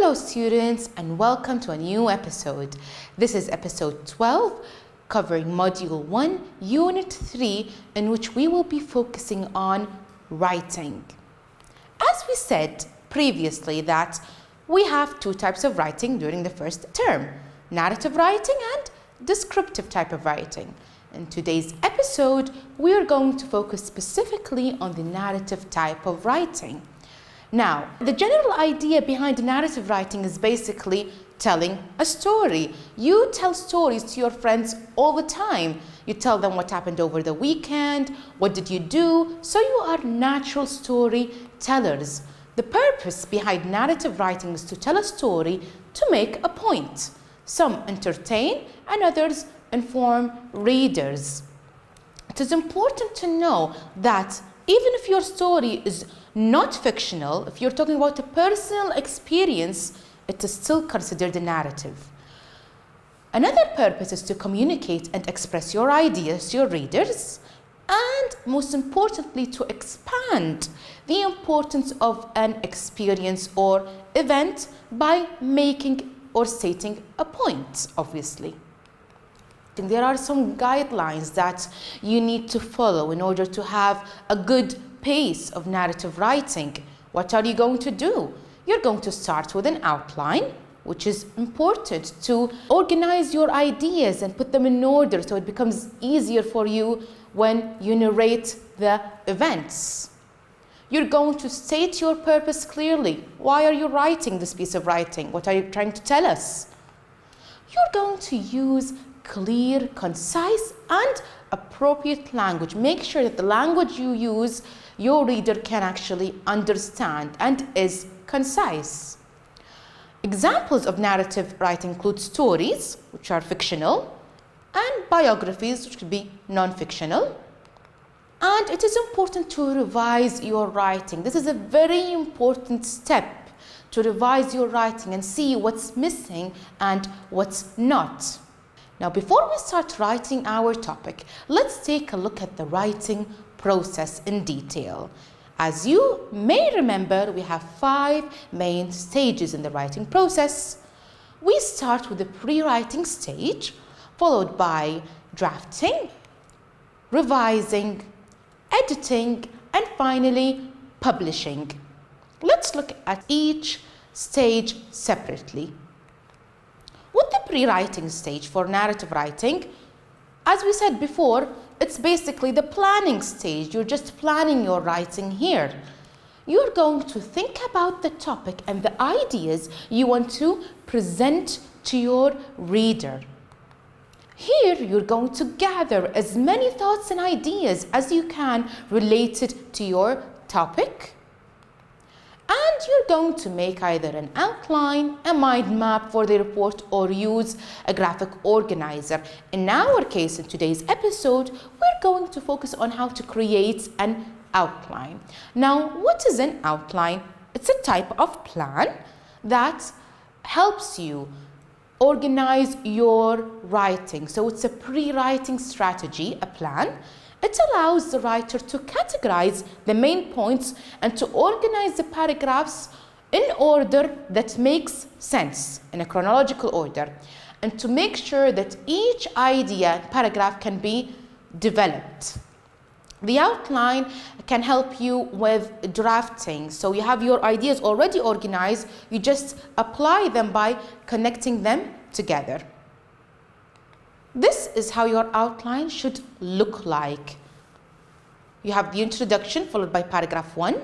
Hello students, and welcome to a new episode. This is episode 12, covering module 1, unit 3, in which we will be focusing on writing. As we said previously that we have two types of writing during the first term, narrative writing and descriptive type of writing. In today's episode, we are going to focus specifically on the narrative type of writing. Now, the general idea behind narrative writing is basically telling a story. You tell stories to your friends all the time. You tell them what happened over the weekend, what did you do, so you are natural storytellers. The purpose behind narrative writing is to tell a story to make a point. Some entertain and others inform readers. It is important to know that even if your story is not fictional, if you're talking about a personal experience, it is still considered a narrative. Another purpose is to communicate and express your ideas to your readers, and most importantly, to expand the importance of an experience or event by making or stating a point, obviously. There are some guidelines that you need to follow in order to have a good pace of narrative writing. What are you going to do? You're going to start with an outline, which is important to organize your ideas and put them in order so it becomes easier for you when you narrate the events. You're going to state your purpose clearly. Why are you writing this piece of writing? What are you trying to tell us? You're going to use clear, concise, and appropriate language. Make sure that the language you use, your reader can actually understand and is concise. Examples of narrative writing include stories, which are fictional, and biographies, which could be non-fictional. And it is important to revise your writing. This is a very important step, to revise your writing and see what's missing and what's not. Now, before we start writing our topic, let's take a look at the writing process in detail. As you may remember, we have 5 main stages in the writing process. We start with the pre-writing stage, followed by drafting, revising, editing, and finally publishing. Let's look at each stage separately. With the pre-writing stage for narrative writing, as we said before, it's basically the planning stage. You're just planning your writing here. You're going to think about the topic and the ideas you want to present to your reader. Here, you're going to gather as many thoughts and ideas as you can related to your topic. And you're going to make either an outline, a mind map for the report, or use a graphic organizer. In our case, in today's episode, we're going to focus on how to create an outline. Now, what is an outline? It's a type of plan that helps you organize your writing. So it's a pre-writing strategy, a plan. It allows the writer to categorize the main points and to organize the paragraphs in order that makes sense, in a chronological order, and to make sure that each idea paragraph can be developed. The outline can help you with drafting. So you have your ideas already organized, you just apply them by connecting them together. This is how your outline should look like. You have the introduction followed by paragraph 1,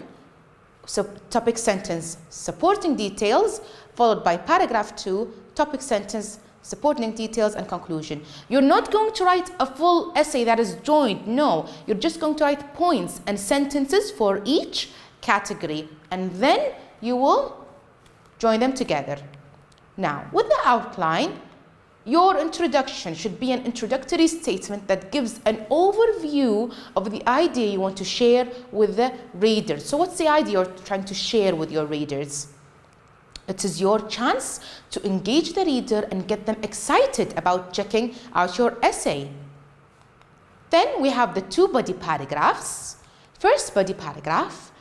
so topic sentence, supporting details, followed by paragraph 2, topic sentence, supporting details, and conclusion. You're not going to write a full essay that is joined. No, you're just going to write points and sentences for each category, and then you will join them together. Now, with the outline, your introduction should be an introductory statement that gives an overview of the idea you want to share with the reader. So what's the idea you're trying to share with your readers? It is your chance to engage the reader and get them excited about checking out your essay. Then we have the 2 body paragraphs. First body paragraph,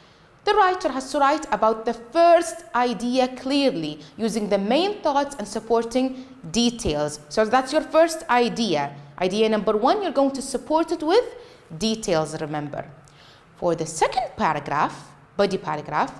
the The writer has to write about the first idea clearly, using the main thoughts and supporting details. So that's your first idea. Idea number 1, you're going to support it with details, remember. For the second paragraph, body paragraph,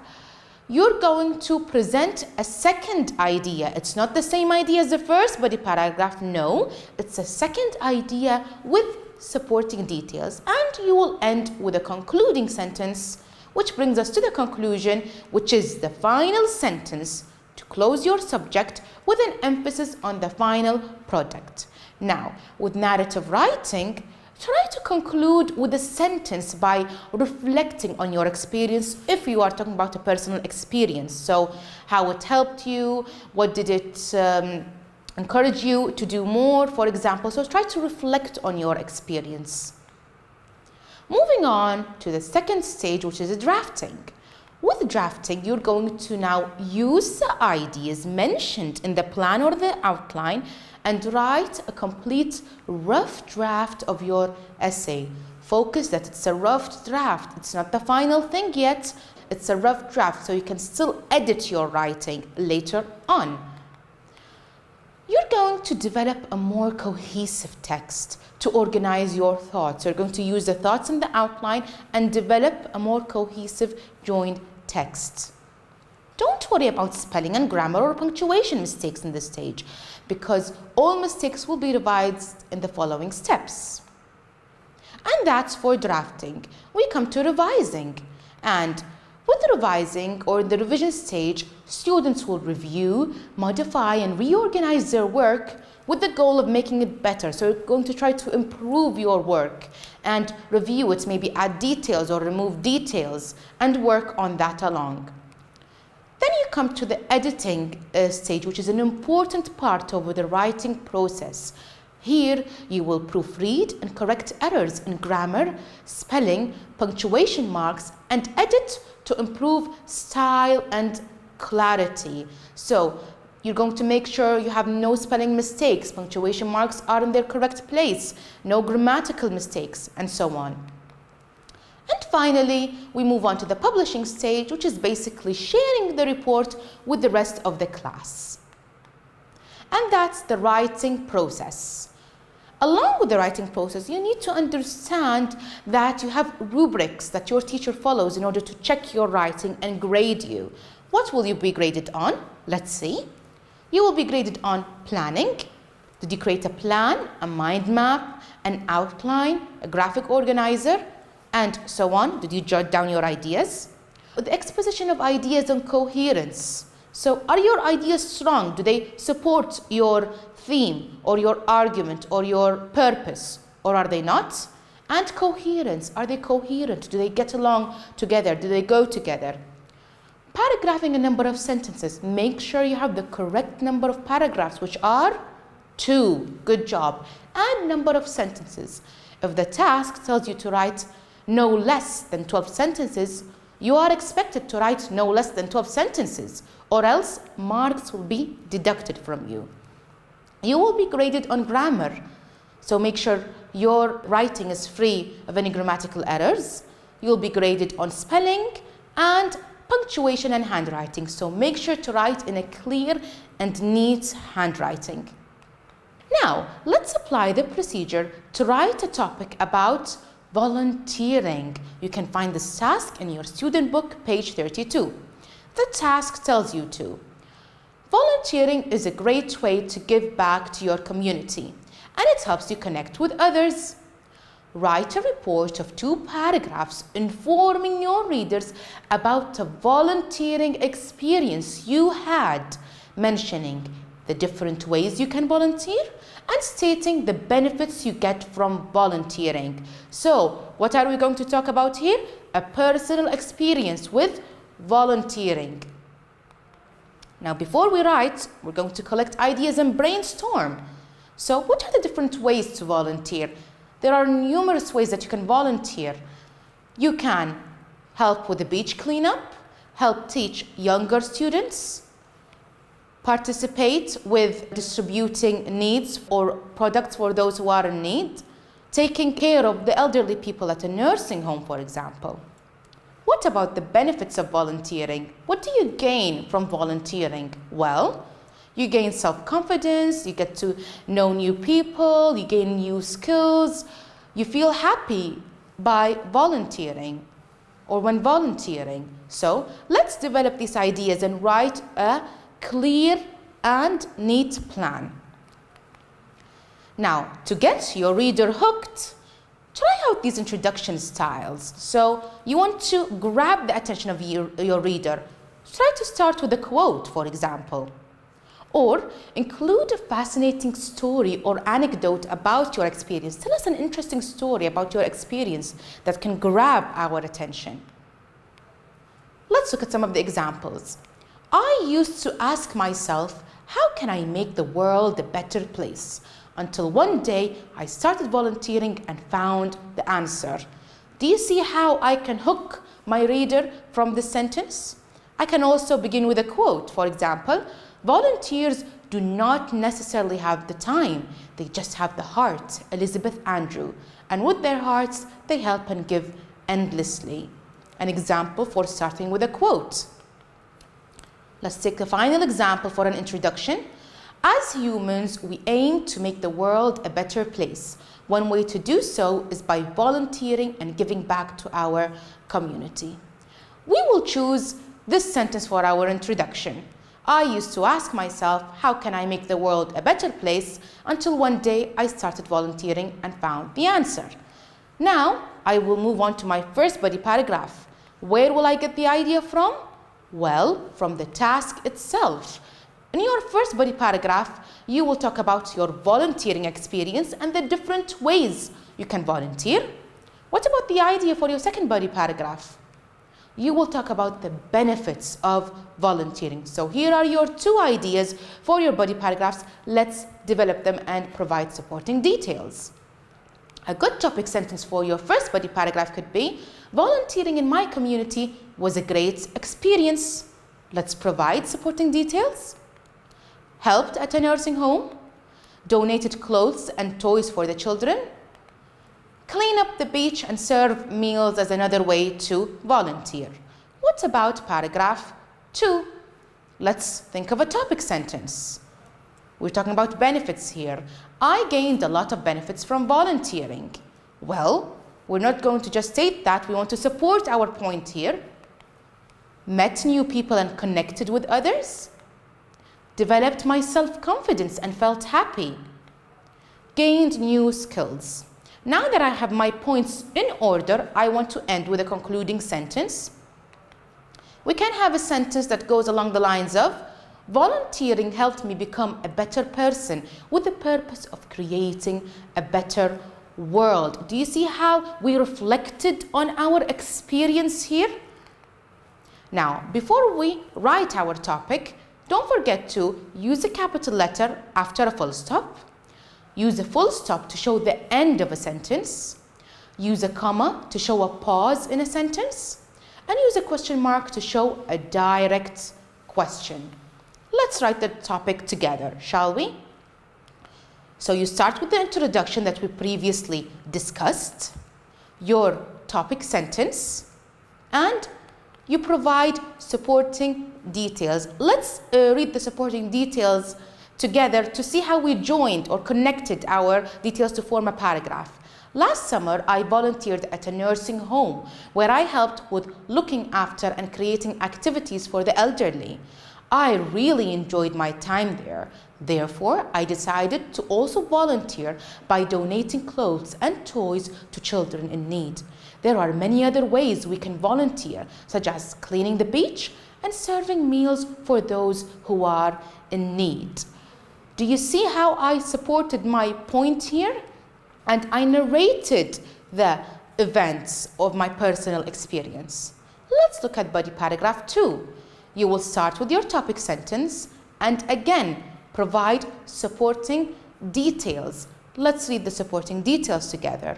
you're going to present a second idea. It's not the same idea as the first body paragraph, no. It's a second idea with supporting details. And you will end with a concluding sentence, which brings us to the conclusion, which is the final sentence to close your subject with an emphasis on the final product. Now, with narrative writing, try to conclude with a sentence by reflecting on your experience if you are talking about a personal experience. So, how it helped you, what did it encourage you to do more, for example. So, try to reflect on your experience. Moving on to the second stage, which is drafting. With drafting, you're going to now use the ideas mentioned in the plan or the outline and write a complete rough draft of your essay. Focus that it's a rough draft. It's not the final thing yet. It's a rough draft, so you can still edit your writing later on. You're going to develop a more cohesive text to organize your thoughts. You're going to use the thoughts in the outline and develop a more cohesive joined text. Don't worry about spelling and grammar or punctuation mistakes in this stage, because all mistakes will be revised in the following steps. And that's for drafting. We come to revising. And with revising, or in the revision stage, students will review, modify, and reorganize their work with the goal of making it better. So you're going to try to improve your work and review it, maybe add details or remove details, and work on that along. Then you come to the editing stage, which is an important part of the writing process. Here, you will proofread and correct errors in grammar, spelling, punctuation marks, and edit to improve style and clarity. So, you're going to make sure you have no spelling mistakes, punctuation marks are in their correct place, no grammatical mistakes, and so on. And finally, we move on to the publishing stage, which is basically sharing the report with the rest of the class. And that's the writing process. Along with the writing process, you need to understand that you have rubrics that your teacher follows in order to check your writing and grade you. What will you be graded on? Let's see. You will be graded on planning. Did you create a plan, a mind map, an outline, a graphic organizer, and so on? Did you jot down your ideas? The exposition of ideas and coherence. So are your ideas strong? Do they support your theme or your argument or your purpose, or are they not? And coherence. Are they coherent? Do they get along together? Do they go together? Paragraphing a number of sentences. Make sure you have the correct number of paragraphs, which are 2. Good job. And number of sentences. If the task tells you to write no less than 12 sentences, you are expected to write no less than 12 sentences, or else marks will be deducted from you. You will be graded on grammar, so make sure your writing is free of any grammatical errors. You'll be graded on spelling and punctuation and handwriting, so make sure to write in a clear and neat handwriting. Now, let's apply the procedure to write a topic about volunteering. You can find this task in your student book, page 32. The task tells you to: volunteering is a great way to give back to your community, and it helps you connect with others. Write a report of 2 paragraphs informing your readers about the volunteering experience you had, mentioning the different ways you can volunteer and stating the benefits you get from volunteering. So, what are we going to talk about here? A personal experience with volunteering. Now, before we write, we're going to collect ideas and brainstorm. So, what are the different ways to volunteer? There are numerous ways that you can volunteer. You can help with the beach cleanup, help teach younger students, participate with distributing needs or products for those who are in need, taking care of the elderly people at a nursing home, for example. What about the benefits of volunteering? What do you gain from volunteering? Well, you gain self-confidence, you get to know new people, you gain new skills, you feel happy by volunteering or when volunteering. So let's develop these ideas and write a clear and neat plan. Now, to get your reader hooked, try out these introduction styles. So you want to grab the attention of your reader. Try to start with a quote, for example. Or include a fascinating story or anecdote about your experience. Tell us an interesting story about your experience that can grab our attention. Let's look at some of the examples. I used to ask myself, how can I make the world a better place? Until one day I started volunteering and found the answer. Do you see how I can hook my reader from this sentence? I can also begin with a quote. For example, volunteers do not necessarily have the time, they just have the heart. Elizabeth Andrew. And with their hearts, they help and give endlessly. An example for starting with a quote. Let's take the final example for an introduction. As humans, we aim to make the world a better place. One way to do so is by volunteering and giving back to our community. We will choose this sentence for our introduction. I used to ask myself, how can I make the world a better place? Until one day I started volunteering and found the answer. Now, I will move on to my first body paragraph. Where will I get the idea from? Well, from the task itself. In your first body paragraph, you will talk about your volunteering experience and the different ways you can volunteer. What about the idea for your second body paragraph? You will talk about the benefits of volunteering. So here are your two ideas for your body paragraphs. Let's develop them and provide supporting details. A good topic sentence for your first body paragraph could be, volunteering in my community was a great experience. Let's provide supporting details. Helped at a nursing home. Donated clothes and toys for the children. Clean up the beach and serve meals as another way to volunteer. What about paragraph 2? Let's think of a topic sentence. We're talking about benefits here. I gained a lot of benefits from volunteering. Well, we're not going to just state that, we want to support our point here. Met new people and connected with others. Developed my self-confidence and felt happy. Gained new skills. Now that I have my points in order, I want to end with a concluding sentence. We can have a sentence that goes along the lines of, volunteering helped me become a better person with the purpose of creating a better world. Do you see how we reflected on our experience here? Now, before we write our topic, don't forget to use a capital letter after a full stop. Use a full stop to show the end of a sentence. Use a comma to show a pause in a sentence. And use a question mark to show a direct question. Let's write the topic together, shall we? So you start with the introduction that we previously discussed, your topic sentence, and you provide supporting details. Let's read the supporting details together to see how we joined or connected our details to form a paragraph. Last summer, I volunteered at a nursing home where I helped with looking after and creating activities for the elderly. I really enjoyed my time there. Therefore, I decided to also volunteer by donating clothes and toys to children in need. There are many other ways we can volunteer, such as cleaning the beach and serving meals for those who are in need. Do you see how I supported my point here? And I narrated the events of my personal experience. Let's look at body paragraph 2. You will start with your topic sentence and again provide supporting details. Let's read the supporting details together.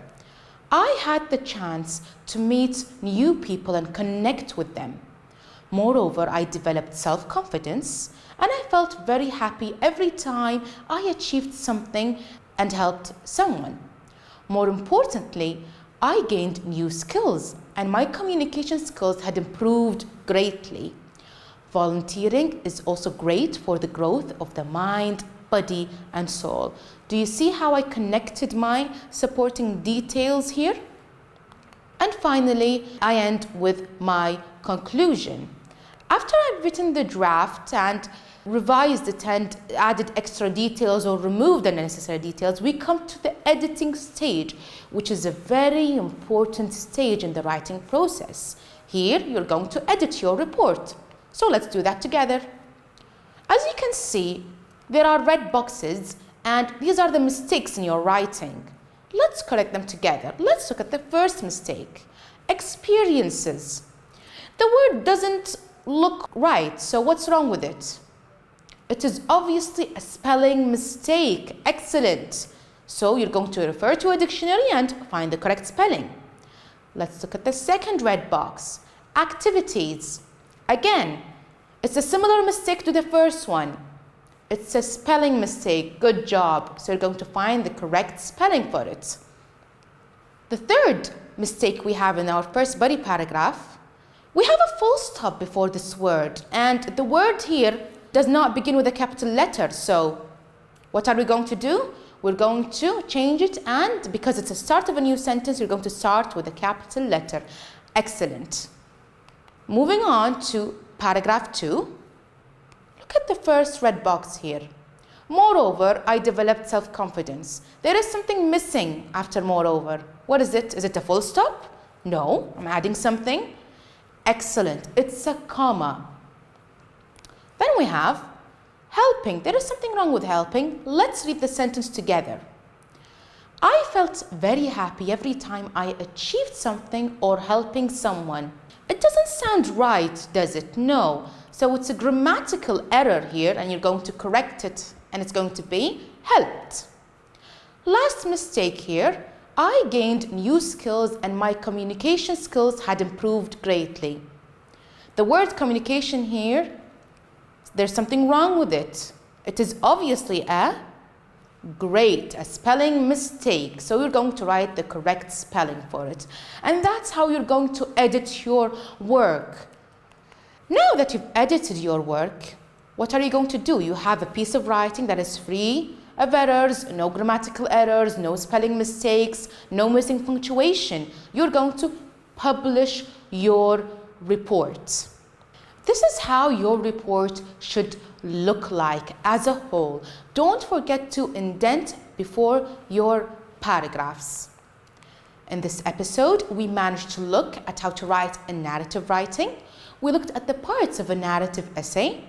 I had the chance to meet new people and connect with them. Moreover, I developed self-confidence and I felt very happy every time I achieved something and helped someone. More importantly, I gained new skills and my communication skills had improved greatly. Volunteering is also great for the growth of the mind, body, and soul. Do you see how I connected my supporting details here? And finally, I end with my conclusion. After I've written the draft and revised it and added extra details or removed unnecessary details, we come to the editing stage, which is a very important stage in the writing process. Here, you're going to edit your report. So let's do that together. As you can see, there are red boxes and these are the mistakes in your writing. Let's correct them together. Let's look at the first mistake. Experiences. The word doesn't look right, so what's wrong with it? It is obviously a spelling mistake. Excellent. So you're going to refer to a dictionary and find the correct spelling. Let's look at the second red box. Activities. Again, it's a similar mistake to the first one. It's a spelling mistake. Good job. So you're going to find the correct spelling for it. The third mistake we have in our first body paragraph, we have a full stop before this word, and the word here does not begin with a capital letter. So what are we going to do? We're going to change it, and because it's the start of a new sentence, we're going to start with a capital letter. Excellent. Moving on to paragraph 2. Look at the first red box here. Moreover, I developed self-confidence. There is something missing after moreover. What is it? Is it a full stop? No, I'm adding something. Excellent. It's a comma. Then we have helping. There is something wrong with helping. Let's read the sentence together. I felt very happy every time I achieved something or helping someone. It doesn't sound right, does it? No. So it's a grammatical error here, and you're going to correct it, and it's going to be helped. Last mistake here. I gained new skills and my communication skills had improved greatly. The word communication here, there's something wrong with it. It is obviously a spelling mistake. So you're going to write the correct spelling for it. And that's how you're going to edit your work. Now that you've edited your work, what are you going to do? You have a piece of writing that is free of errors, no grammatical errors, no spelling mistakes, no missing punctuation. You're going to publish your report. This is how your report should look like as a whole. Don't forget to indent before your paragraphs. In this episode, we managed to look at how to write a narrative writing. We looked at the parts of a narrative essay,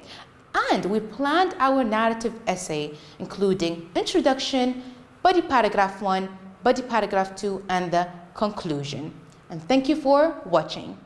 and we planned our narrative essay, including introduction, body paragraph 1, body paragraph 2, and the conclusion. And thank you for watching.